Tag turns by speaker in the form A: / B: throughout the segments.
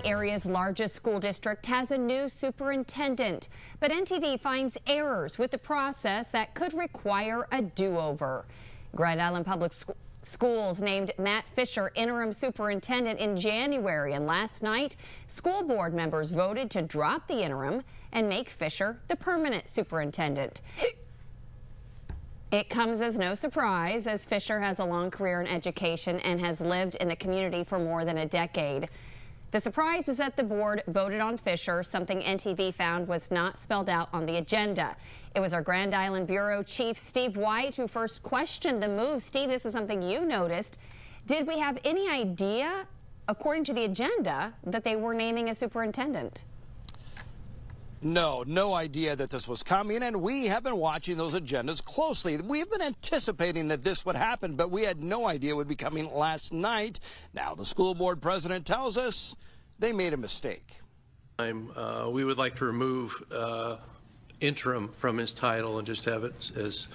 A: The area's largest school district has a new superintendent, but NTV finds errors with the process that could require a do-over. Grand Island Public Schools named Matt Fisher interim superintendent in January, and last night, school board members voted to drop the interim and make Fisher the permanent superintendent. It comes as no surprise, as Fisher has a long career in education and has lived in the community for more than a decade. The surprise is that the board voted on Fisher, something NTV found was not spelled out on the agenda. It was our Grand Island Bureau Chief Steve White who first questioned the move. Steve, this is something you noticed. Did we have any idea, according to the agenda, that they were naming a superintendent?
B: No idea that this was coming, and we have been watching those agendas closely. We've been anticipating that this would happen, but we had no idea it would be coming last night. Now the school board president tells us they made a mistake.
C: We would like to remove interim from his title and just have it as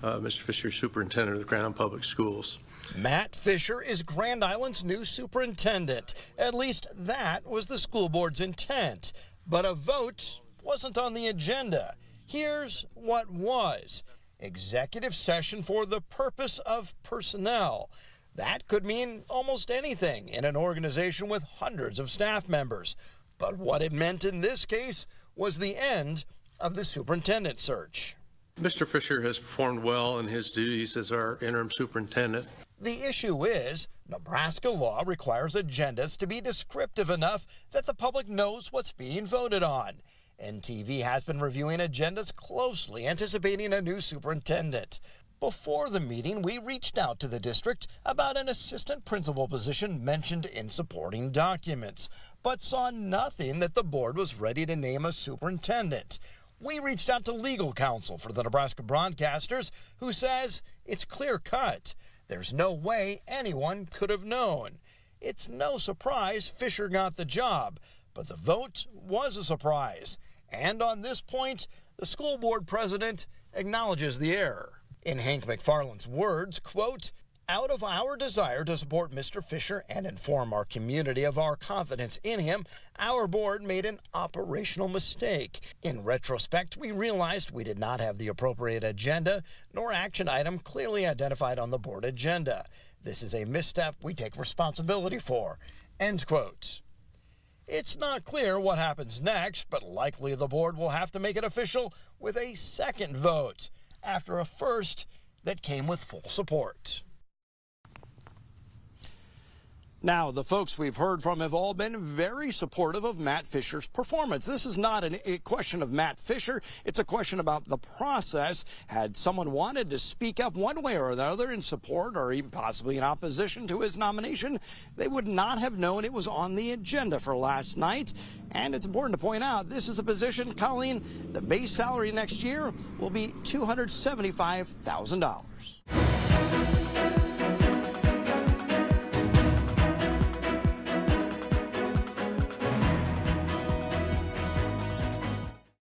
C: Mr. Fisher, superintendent of the Grand Island Public Schools.
B: Matt Fisher is Grand Island's new superintendent. At least that was the school board's intent. But a vote wasn't on the agenda. Here's what was: executive session for the purpose of personnel. That could mean almost anything in an organization with hundreds of staff members. But what it meant in this case was the end of the superintendent search.
C: Mr. Fisher has performed well in his duties as our interim superintendent.
B: The issue is, Nebraska law requires agendas to be descriptive enough that the public knows what's being voted on. NTV has been reviewing agendas closely, anticipating a new superintendent. Before the meeting, we reached out to the district about an assistant principal position mentioned in supporting documents, but saw nothing that the board was ready to name a superintendent. We reached out to legal counsel for the Nebraska broadcasters, who says it's clear-cut. There's no way anyone could have known. It's no surprise Fisher got the job, but the vote was a surprise. And on this point, the school board president acknowledges the error. In Hank McFarland's words, quote, "Out of our desire to support Mr. Fisher and inform our community of our confidence in him, our board made an operational mistake. In retrospect, we realized we did not have the appropriate agenda nor action item clearly identified on the board agenda. This is a misstep we take responsibility for." End quote. It's not clear what happens next, but likely the board will have to make it official with a second vote after a first that came with full support. Now, the folks we've heard from have all been very supportive of Matt Fisher's performance. This is not a question of Matt Fisher. It's a question about the process. Had someone wanted to speak up one way or another in support or even possibly in opposition to his nomination, they would not have known it was on the agenda for last night. And it's important to point out, this is a position, Colleen, the base salary next year will be $275,000.